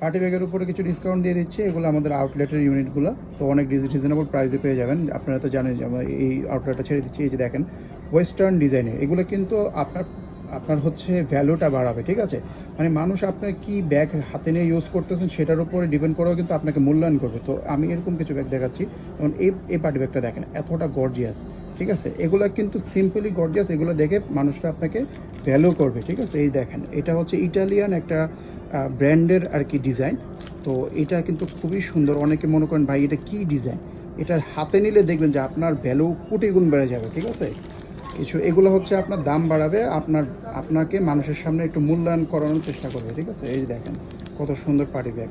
Party ব্যাগের উপরে কিছু ডিসকাউন্ট দিয়ে দিচ্ছি। এগুলো আমাদের আউটলেটের ইউনিটগুলো, তো অনেক রিজনেবল প্রাইসে পেয়ে যাবেন। আপনারা তো জানেন যে আমরা এই আউটলেটটা ছেড়ে দিচ্ছি। এই যে দেখেন ওয়েস্টার্ন ডিজাইনের, এগুলো কিন্তু আপনার হচ্ছে ভ্যালুটা বাড়াবে, ঠিক আছে? মানে মানুষ আপনার কি ব্যাগ হাতে নিয়ে ইউজ করতেছেন সেটার উপরে ডিপেন্ড করেও কিন্তু আপনাকে মূল্যায়ন করবে। তো আমি এরকম কিছু ব্যাগ দেখাচ্ছি, যেমন এই পার্টি ব্যাগটা দেখেন, এতটা গর্জিয়াস, ঠিক আছে? এগুলো কিন্তু সিম্পলি গর্জিয়াস, এগুলো দেখে মানুষরা আপনাকে ভ্যালু করবে, ঠিক আছে? এই দেখেন, এটা হচ্ছে ইটালিয়ান একটা ব্র্যান্ডের আর কি ডিজাইন। তো এটা কিন্তু খুবই সুন্দর। অনেকে মনে করেন ভাই এটা কী ডিজাইন, এটা হাতে নিলে দেখবেন যে আপনার ভ্যালু কোটি গুণ বেড়ে যাবে, ঠিক আছে? কিছু এগুলো হচ্ছে আপনার দাম বাড়াবে, আপনাকে মানুষের সামনে একটু মূল্যায়ন করানোর চেষ্টা করবে, ঠিক আছে? এই যে দেখেন কত সুন্দর পার্টি ব্যাগ।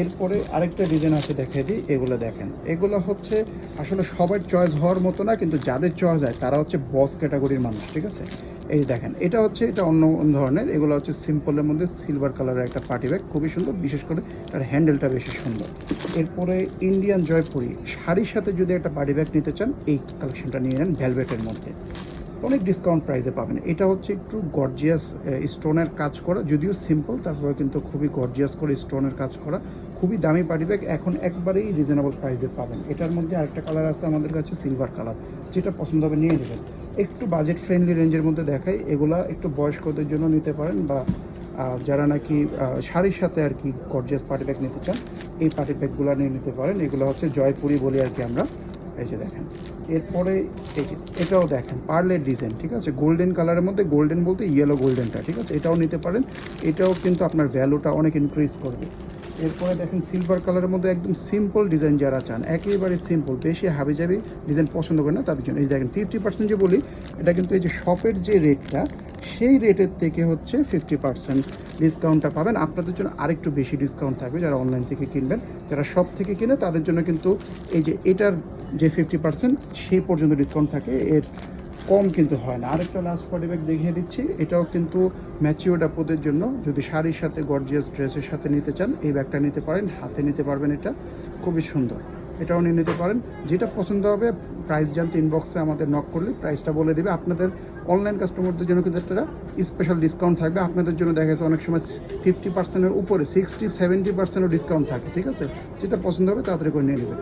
এরপরে আরেকটা ডিজাইন আছে, দেখিয়ে দিই। এগুলো দেখেন, এগুলো হচ্ছে আসলে সবার চয়েস হওয়ার মতো না, কিন্তু যাদের চয়েস হয় তারা হচ্ছে বস ক্যাটাগরির মানুষ, ঠিক আছে? এই দেখেন, এটা অন্য ধরনের। এগুলো হচ্ছে সিম্পলের মধ্যে সিলভার কালারের একটা পার্টি ব্যাগ, খুবই সুন্দর, বিশেষ করে তার হ্যান্ডেলটা বেশি সুন্দর। এরপরে ইন্ডিয়ান জয়পুরি শাড়ির সাথে যদি একটা পার্টি ব্যাগ নিতে চান, এই কালেকশনটা নিয়ে নেন ভেলভেটের মধ্যে, অনেক ডিসকাউন্ট প্রাইসে পাবেন। এটা হচ্ছে একটু গর্জিয়াস স্টোনের কাজ করা, যদিও সিম্পল, তারপরে কিন্তু খুবই গর্জিয়াস করে স্টোনের কাজ করা, খুবই দামি পার্টি ব্যাগ, এখন একবারেই রিজনেবল প্রাইসে পাবেন। এটার মধ্যে আরেকটা কালার আছে আমাদের কাছে, সিলভার কালার, যেটা পছন্দ হবে নিয়ে নেবেন। একটু বাজেট ফ্রেন্ডলি রেঞ্জের মধ্যে দেখাই, এগুলা একটু বয়স্কদের জন্য নিতে পারেন, বা যারা নাকি শাড়ির সাথে আর কি গর্জিয়াস পার্টি ব্যাগ নিতে চান, এই পার্টি ব্যাগগুলো নিয়ে নিতে পারেন। এগুলো হচ্ছে জয়পুরি বলি আর কি আমরা। এই যে দেখেন, এরপরে এই যে এটাও দেখেন পার্লের ডিজাইন, ঠিক আছে? গোল্ডেন কালারের মধ্যে, গোল্ডেন বলতে ইয়েলো গোল্ডেনটা, ঠিক আছে? এটাও নিতে পারেন, এটাও কিন্তু আপনার ভ্যালুটা অনেক ইনক্রিজ করবে। এরপরে দেখেন সিলভার কালারের মধ্যে একদম সিম্পল ডিজাইন যারা চান, একেবারে সিম্পল, বেশি হাবিজাবি ডিজাইন পছন্দ করেন না তাদের জন্য এই দেখেন 50% যে বলি, এটা কিন্তু এই যে শপের যে রেটটা সেই রেটের থেকে হচ্ছে 50% ডিসকাউন্টটা পাবেন। আপনাদের জন্য আরেকটু বেশি ডিসকাউন্ট থাকবে যারা অনলাইন থেকে কিনবেন। যারা শপ থেকে কিনে তাদের জন্য কিন্তু এই যে এটার যে 50% সেই পর্যন্ত ডিসকাউন্ট থাকে, এর কম কিন্তু হয় না। আরেকটা লাস্ট পার্টি ব্যাগ দেখিয়ে দিচ্ছি, এটাও কিন্তু ম্যাচিওর্ড আপুদের জন্য, যদি শাড়ির সাথে গর্জিয়াস ড্রেসের সাথে নিতে চান এই ব্যাগটা নিতে পারেন, হাতে নিতে পারবেন, এটা খুবই সুন্দর, এটাও নিয়ে নিতে পারেন। যেটা পছন্দ হবে প্রাইস জানতে ইনবক্সে আমাদের নক করলে প্রাইসটা বলে দেবে। আপনাদের অনলাইন কাস্টমারদের জন্য কিন্তু একটা স্পেশাল ডিসকাউন্ট থাকবে। আপনাদের জন্য দেখা যাচ্ছে অনেক সময় 50%-এর উপরে 60-70%ও ডিসকাউন্ট থাকে, ঠিক আছে? যেটা পছন্দ হবে তাড়াতাড়ি করে নিয়ে নেবেন।